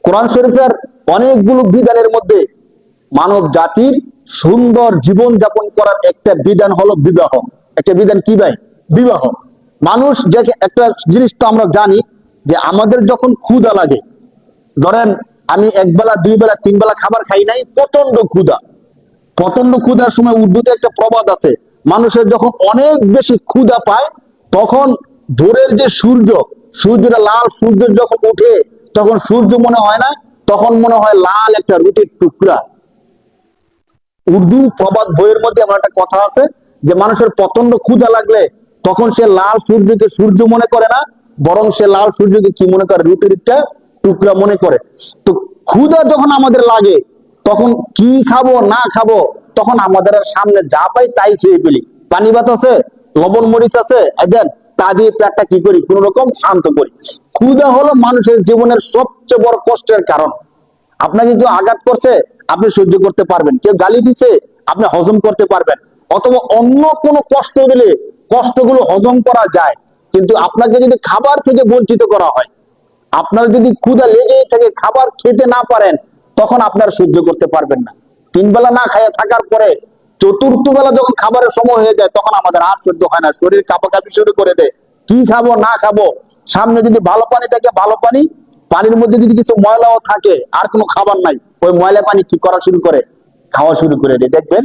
কোরআন শরীফের অনেকগুলো বিধানের মধ্যে মানব জাতির সুন্দর জীবন যাপন করার একটা বিধান হলো বিবাহ। একটা বিধান কি ভাই? বিবাহ। মানুষ যে একটা জিনিস তো আমরা জানি যে আমাদের যখন ক্ষুধা লাগে, ধরেন আমি একবেলা দুই বেলা তিন বেলা খাবার খাই নাই, প্রচন্ড ক্ষুধা। প্রচন্ড ক্ষুধার সময় উর্দুতে একটা প্রবাদ আছে, মানুষের যখন অনেক বেশি ক্ষুধা পায় তখন ভোরের যে সূর্যটা লাল সূর্য যখন উঠে তখন সূর্য মনে হয় না, তখন মনে হয় লাল একটা রুটির টুকরা। উর্দু প্রবাদ বইয়ের মধ্যে আমার একটা কথা আছে যে মানুষের প্রচন্ড ক্ষুধা লাগলে তখন সে লাল সূর্যকে সূর্য মনে করে না, বরং সে লাল সূর্যকে কি মনে করে? রুটির একটা টুকরা মনে করে। তো ক্ষুধা যখন আমাদের লাগে তখন কি খাবো না খাবো, তখন আমাদের সামনে যা পাই তাই খেয়ে ফেলি। পানি ভাত আছে, লবণ মরিচ আছে, দেন তা দিয়ে পেটটা কি করি? কোন রকম শান্ত করি। ক্ষুধা হলো মানুষের জীবনের সবচেয়ে বড় কষ্টের কারণ। আপনাকে কেউ আঘাত করছে, আপনি সহ্য করতে পারবেন। কেউ গালি দিছে, আপনি হজম করতে পারবেন। অথবা অন্য কোনো কষ্ট দিলে কষ্টগুলো হজম করা যায়। কিন্তু আপনাকে যদি খাবার থেকে বঞ্চিত করা হয়, আপনার যদি ক্ষুধা লেগেই থাকে, খাবার খেতে না পারেন, তখন আপনার সহ্য করতে পারবেন না। তিন বেলা না খাইয়া থাকার পরে চতুর্থ বেলা যখন খাবারের সময় হয়ে যায় তখন আমাদের আর সহ্য হয় না, শরীর কাঁপাকাঁপি শুরু করে দেয়। কি খাবো না খাবো, সামনে যদি ভালো পানি থাকে ভালো পানি, পানির মধ্যে যদি কিছু ময়লাও থাকে আর কোনো খাবার নাই, ওই ময়লা পানি কি করা শুরু করে? খাওয়া শুরু করে দেয়। দেখবেন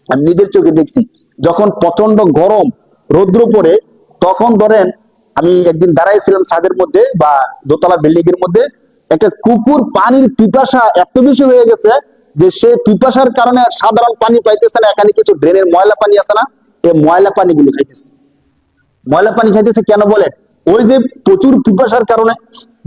আমি নিজের চোখে দেখছি, যখন প্রচন্ড গরম রৌদ্র পড়ে তখন ধরেন আমি একদিন দাঁড়াইছিলাম ছাদের মধ্যে বা দোতলা বিল্ডিং এর মধ্যে, একটা কুকুর পানির পিপাসা এত বেশি হয়ে গেছে যে সে পিপাসার কারণে সাধারণ পানি পাইতেছে না, এখানে কিছু ড্রেনের ময়লা পানি আছে না, এই ময়লা পানিগুলো খাইতেছে। ময়লা পানি খাইতেছে কেন বলেন? ওই যে প্রচুর পিপাসার কারণে।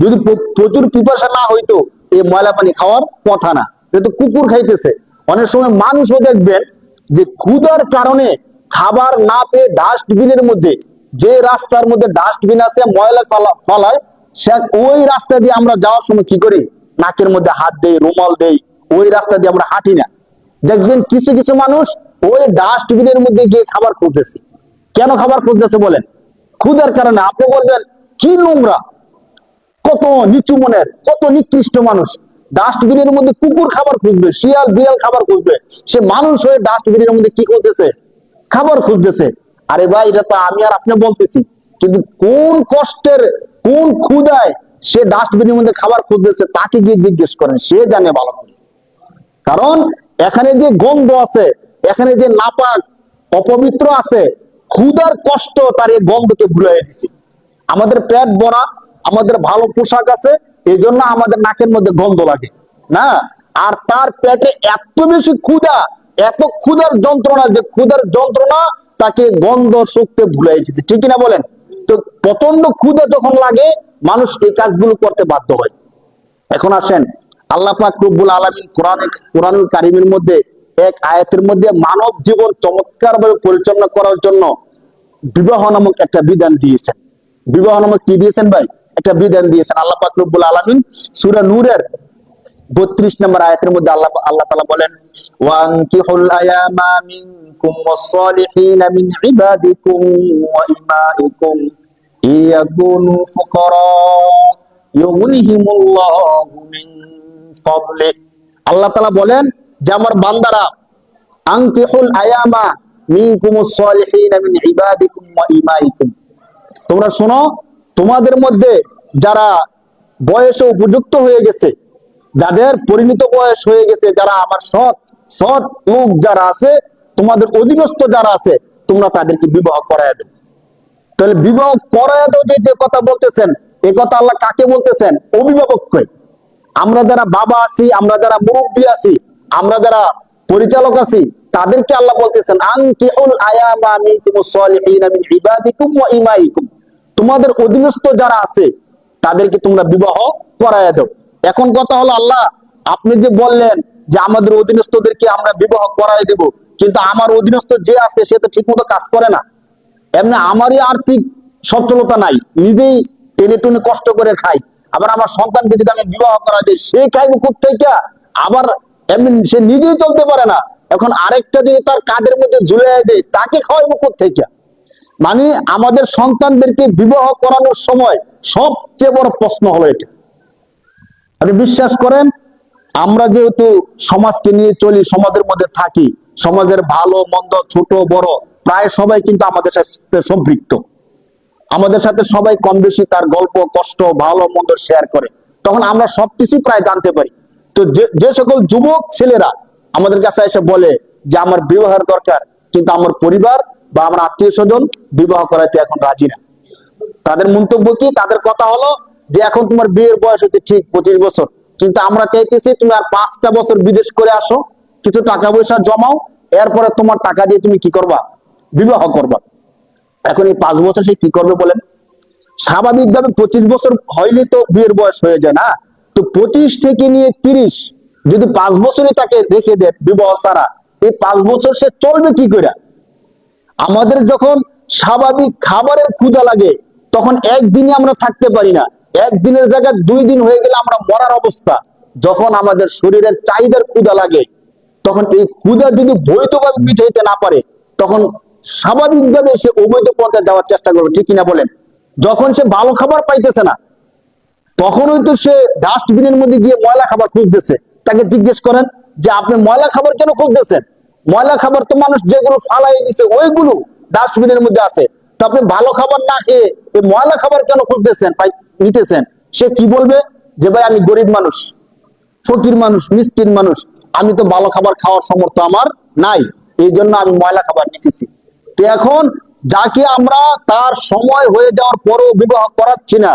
যদি প্রচুর পিপাসা না হইতো এই ময়লা পানি খাওয়ার কথা না, যেহেতু কুকুর খাইতেছে। অনেক সময় মানুষও দেখবেন যে ক্ষুধার কারণে খাবার না পেয়ে ডাস্টবিনের মধ্যে, যে রাস্তার মধ্যে ডাস্টবিন আছে ময়লা ফালায়, সে ওই রাস্তা দিয়ে আমরা যাওয়ার সময় কি করি? নাকের মধ্যে হাত দেই, রুমাল দেই, ওই রাস্তা দিয়ে আমরা হাঁটি না। দেখবেন কিছু কিছু মানুষ ওই ডাস্টবিনের মধ্যে গিয়ে খাবার খুঁজতেছে। কেন খাবার খুঁজতেছে বলেন? ক্ষুধার কারণে। আপনি বলবেন কি নোংরা, কত নিচু মনের, কত নিকৃষ্ট মানুষ। ডাস্টবিনের মধ্যে কুকুর খাবার খুঁজবে, শিয়াল বিড়াল খাবার খুঁজবে, সে মানুষ হয়ে ডাস্টবিনের মধ্যে কি করতেছে? খাবার খুঁজতেছে। আরে ভাই, এটা তো আমি আর আপনি বলতেছি, কিন্তু কোন কষ্টের, কোন ক্ষুধায় সে ডাস্টবিনের মধ্যে খাবার খুঁজতেছে তাকে গিয়ে জিজ্ঞেস করেন, সে জানে ভালো করে। কারণ এখানে যে গন্ধ আছে, এখানে যে নাপাক অপবিত্র আছে, ক্ষুধার কষ্ট তার এই গন্ধকে ভুলিয়ে দিছে। আমাদের পেট ভরা, আমাদের ভালো পোশাক আছে, এই জন্য আমাদের নাকের মধ্যে গন্ধ লাগে না। আর তার পেটে এত বেশি ক্ষুধা, এত ক্ষুধার যন্ত্রণা, যে ক্ষুধার যন্ত্রণা তাকে গন্ধ শুকতে ভুলিয়ে দিচ্ছে। ঠিক না বলেন? তো প্রচন্ড ক্ষুধা যখন লাগে মানুষ এই কাজগুলো করতে বাধ্য হয়। এখন আসেন, আল্লাহ পাক রব্বুল আলামিন কোরআনুল কারীমের মধ্যে এক আয়াতের মধ্যে মানব জীবন চমৎকার ভাবে পরিচালনা করার জন্য বিবাহ নামক একটা বিধান দিয়েছেন। বিবাহ নামক কি দিয়েছেন ভাই? একটা বিধান দিয়েছেন আল্লাহ পাক রব্বুল আলামিন। সূরা নূরের 32 নম্বর আয়াতের মধ্যে আল্লাহ তাআলা বলেন, ওয়ানকিহুল আয়ামা মিনকুম ওয়াস-সালিহিনা মিন ইবাদিকুম ওয়া ইমাইকুম ইয়াকুনু ফুকারা ইউগনিহিমুল্লাহু মিন ফাদলি। আল্লাহ তাআলা বলেন যে আমার বান্দারা, আনকিহুল আয়ামা মিনকুমুস সালিহিনা মিন ইবাদিকুম ওয়া ইমাইকুম, তোমরা শোনো, তোমাদের মধ্যে যারা বয়সে উপযুক্ত হয়ে গেছে, যাদের পরিণত বয়স হয়ে গেছে, যারা আমার সৎ সৎ লোক যারা আছে, তোমাদের অধীনস্থ যারা আছে, তোমরা তাদেরকে বিবাহ করায় দেবে। তাহলে বিবাহ করায় দাও যে কথা বলতেছেন, এই কথা আল্লাহ কাকে বলতেছেন? অভিভাবককে। আমরা যারা বাবা আছি, আমরা যারা মুরব্বী আছি, আমরা যারা পরিচালক আছি, তাদেরকে আল্লাহ বলতেছেন আনকিহুল আয়ামা মিনকুমুস সালিহিনা মিন ইবাদিকুম ওয়া ইমাইকুম, তোমাদের অধীনস্থ যারা আছে তাদেরকে তোমরা বিবাহ করায় দাও। এখন কথা হলো, আল্লাহ আপনি যে বললেন যে আমাদের অধীনস্থদেরকে আমরা বিবাহ করায় দেব, কিন্তু আমার অধীনস্থ যে আছে সে তো ঠিকমতো কাজ করে না। এমনি আমারই আর্থিক সচ্ছলতা নাই, নিজেই টেনে টুনে কষ্ট করে খাই, আবার আমার সন্তানকে যদি আমি বিবাহ করা দিই সে খাইব কোত্থেকে? আবার এমনি সে নিজেই চলতে পারে না, এখন আরেকটা যদি তার কাঁধের মধ্যে ঝুলিয়ে দেয় তাকে খাওয়াইবো কোত্থেকে? মানে আমাদের সন্তানদেরকে বিবাহ করানোর সময় সবচেয়ে বড় প্রশ্ন হলো এটা। আপনি বিশ্বাস করেন, আমরা যেহেতু সমাজকে নিয়ে চলি, সমাজের মধ্যে থাকি, সমাজের ভালো মন্দ ছোট বড় প্রায় সবাই কিন্তু আমাদের সাথে সম্পৃক্ত। আমাদের সাথে সবাই কম বেশি তার গল্প কষ্ট ভালো মন্দ শেয়ার করে, তখন আমরা সবকিছু প্রায় জানতে পারি। তো যে সকল যুবক ছেলেরা আমাদের কাছে এসে বলে যে আমার বিবাহের দরকার, কিন্তু আমার পরিবার বা আমার আত্মীয় স্বজন বিবাহ করাইতে এখন রাজি না, তাদের মন্তব্য কি, তাদের কথা হলো যে এখন তোমার বিয়ের বয়স হচ্ছে ঠিক 25 বছর, কিন্তু আমরা চাইতেছি তুমি আর 5টা বছর বিদেশ করে আসো, কিছু টাকা পয়সা জমাও, এরপরে তোমার টাকা দিয়ে তুমি কি করবা, বিবাহ করবা। এখন এই 5 বছর সে কি করবে বলেন? স্বাভাবিকভাবে 25 বছর হইলে তো বিয়ের বয়স হয়ে যায় না, তো 25 থেকে নিয়ে 30 যদি 5 বছরই তাকে রেখে দেয় বিবাহ ছাড়া, এই 5 বছর সে চলবে কি করে? আমাদের যখন স্বাভাবিক খাবারের ক্ষুধা লাগে তখন একদিনে আমরা থাকতে পারি না, একদিনের জায়গায় 2 দিন হয়ে গেলে আমরা মরার অবস্থা। যখন আমাদের শরীরের চাহিদার ক্ষুধা লাগে, তখন এই ক্ষুধা যদি বৈধভাবে মিটাইতে না পারে, তখন স্বাভাবিকভাবে সে অবৈধ পথে যাওয়ার চেষ্টা করবে, ঠিক কিনা বলেন? যখন সে ভালো খাবার পাইতেছে না, তখনই তো সে ডাস্টবিনের মধ্যে গিয়ে ময়লা খাবার খুঁজতেছে। তাকে জিজ্ঞেস করেন যে আপনি ময়লা খাবার কেন খুঁজতেছেন? ময়লা খাবার তো মানুষ যেগুলো ফালাই দিছে ওইগুলো ডাস্টবিনের মধ্যে আছে, তো আপনি ভালো খাবার না খেয়ে এই ময়লা খাবার কেন খুঁজতেছেন, নিতেছেন? সে কি বলবে যে ভাই আমি গরিব মানুষ, ফকির মানুষ, মিসকিন মানুষ, আমি তো ভালো খাবার খাওয়ার সামর্থ্য আমার নাই, এই জন্য আমি ময়লা খাবার নিতেছি। তো এখন যাকে আমরা তার সময় হয়ে যাওয়ার পরও বিবাহ করাচ্ছি না,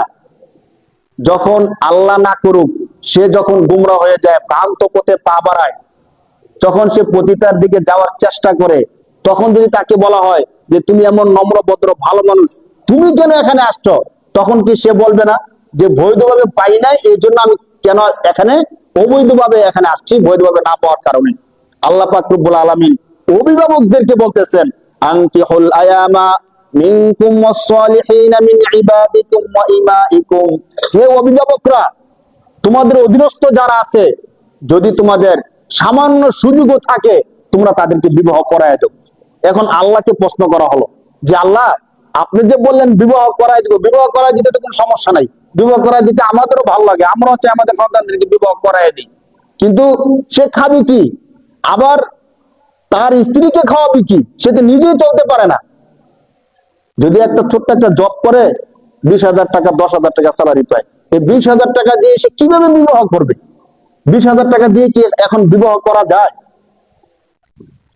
যখন আল্লাহ না করুক সে যখন গুমরা হয়ে যায়, ভ্রান্ত পথে পা বাড়ায়, যখন সে পতিতার দিকে যাওয়ার চেষ্টা করে, তখন যদি তাকে বলা হয় যে তুমি এমন নম্র ভদ্র ভালো মানুষ, তুমি কেন এখানে আসছো, তখন কি সে বলবে না যে বৈধভাবে পাই নাই, এই জন্য আমি কেন এখানে অবৈধভাবে এখানে আসছি, বৈধভাবে না পাওয়ার কারণে? আল্লাহ পাক রব্বুল আলামিন অভিভাবকদেরকে বলতেছেন আনকিহুল আয়ামা মিনকুম ওয়াস-সালিহিনা মিন ইবাদিকুম ওয়া ইমাইকুম, হে অভিভাবকরা, তোমাদের অধীনস্থ যারা আছে, যদি তোমাদের সামান্য সুযোগও থাকে তোমরা তাদেরকে বিবাহ করায় দাও। এখন আল্লাহকে প্রশ্ন করা হলো যে আল্লাহ আপনি যে বললেন বিবাহ করায় দিব, বিবাহ করায় দিতে তো কোনো সমস্যা নাই, বিবাহ করায় দিতে আমাদেরও ভালো লাগে, আমরা হচ্ছে আমাদের সন্তানদেরকে বিবাহ করায় দিই, কিন্তু সে খাবি কি, আবার তার স্ত্রীকে খাওয়াবি কি, সে তো নিজেই চলতে পারে না। যদি একটা ছোট্ট একটা জব করে 20,000 টাকা 10,000 টাকা স্যালারি পায়, এই 20,000 টাকা দিয়ে সে কিভাবে বিবাহ করবে? 20,000 টাকা দিয়ে কি এখন বিবাহ করা যায়?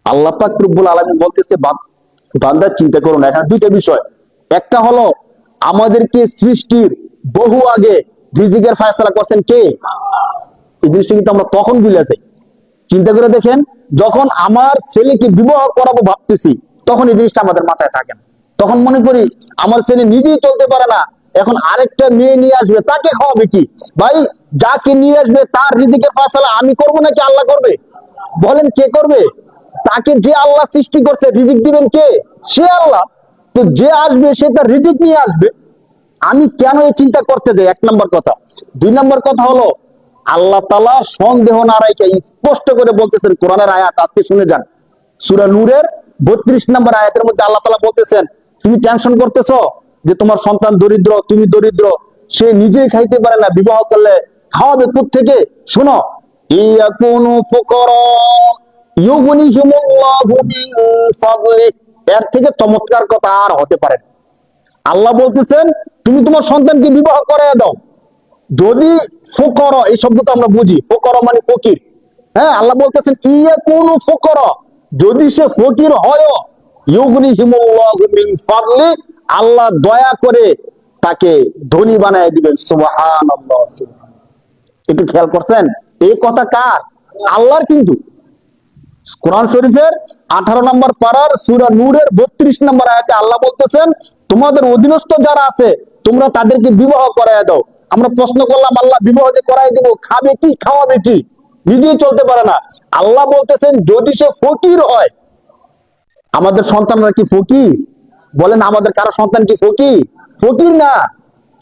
আল্লাহ পাক রব্বুল আলামিন বলতেছে বান্দা চিন্তা করুন, এখানে দুইটা বিষয়। একটা হলো আমাদেরকে সৃষ্টির বহু আগে রিজিকের ফয়সালা করছেন কে? এই জিনিসটা কিন্তু আমরা তখন ভুলে যাই। চিন্তা করে দেখেন, যখন আমার ছেলেকে বিবাহ করাবো ভাবতেছি, তখন এই জিনিসটা আমাদের মাথায় থাকে না। তখন মনে করি আমার ছেলে নিজেই চলতে পারে না, এখন আরেকটা মেয়ে নিয়ে আসবে, তাকে খাওয়াবে কি? ভাই যাকে নিয়ে আসবে তার রিজিকের ফয়সালা আমি করবো নাকি আল্লাহ করবে? বলেন কে করবে? তাকে যে আল্লাহ সৃষ্টি করছে রিজিক দিবেন কে? সে আল্লাহ। তো যে আসবে সে তার রিজিক নিয়ে আসবে, আমি কেন এই চিন্তা করতে যাই? 1 নম্বর কথা। 2 নম্বর কথা হলো আল্লাহ তাআলা সন্দেহ না রাইখা স্পষ্ট করে বলতেছেন কোরআনের আয়াত, আজকে শুনে যান। সূরা নূরের 32 নম্বর আয়াতের মধ্যে আল্লাহ তাআলা বলতেছেন, তুমি টেনশন করতেছো যে তোমার সন্তান দরিদ্র, তুমি দরিদ্র, সে নিজেই খাইতে পারে না, বিবাহ করলে খাওয়াবে কোত্থেকে? শোনো, ইয়াকুনু ফুকারা ইউগনিহিমুল্লাহু মিন ফাদলি, এর থেকে চমৎকার কথা আর হতে পারে না। আল্লাহ বলতেছেন তুমি তোমার সন্তানকে বিবাহ করায় দাও, যদি ফকর, এই শব্দটা আমরা বুঝি, ফকর মানে ফকির। হ্যাঁ, আল্লাহ বলতেছেন ইয়া কোন ফকর, যদি সে ফকির হয়, ইউগনিহিমুল্লাহু মিন ফাদলি, আল্লাহ দয়া করে তাকে ধনী বানায় দিবেন। সুবহানাল্লাহ। একটু খেয়াল করছেন এই কথা কার? আল্লাহর। কিন্তু কোরআন শরীফের 18 নম্বর পারার সূরা নূরের 32 নম্বর আয়াতে আল্লাহ বলতেছেন তোমাদের অধীনস্থ যারা আছে তোমরা তাদেরকে বিবাহ করায় দাও। আমরা প্রশ্ন করলাম আল্লাহ বিবাহ যে করায় দিব, খাবে কি, খাওয়াবে কি? নিজেই চলতে পারে না। আল্লাহ বলতেছেন যদি সে ফকির হয়। আমাদের সন্তানরা কি ফকির? বলেন আমাদের কারো সন্তান কি ফকির? ফকির না।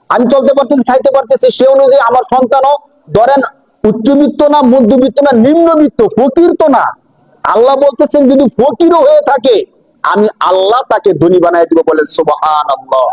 আমি চলতে পারতেছি, খাইতে পারতেছি, সে অনুযায়ী আমার সন্তানও ধরেন উচ্চবিত্ত না, মধ্যবিত্ত না, নিম্নবিত্ত, ফকির তো না। আল্লাহ বলতেছেন যদি ফকিরও হয়ে থাকে আমি আল্লাহ তাকে ধনী বানায় দিব, বলে সুবহানাল্লাহ।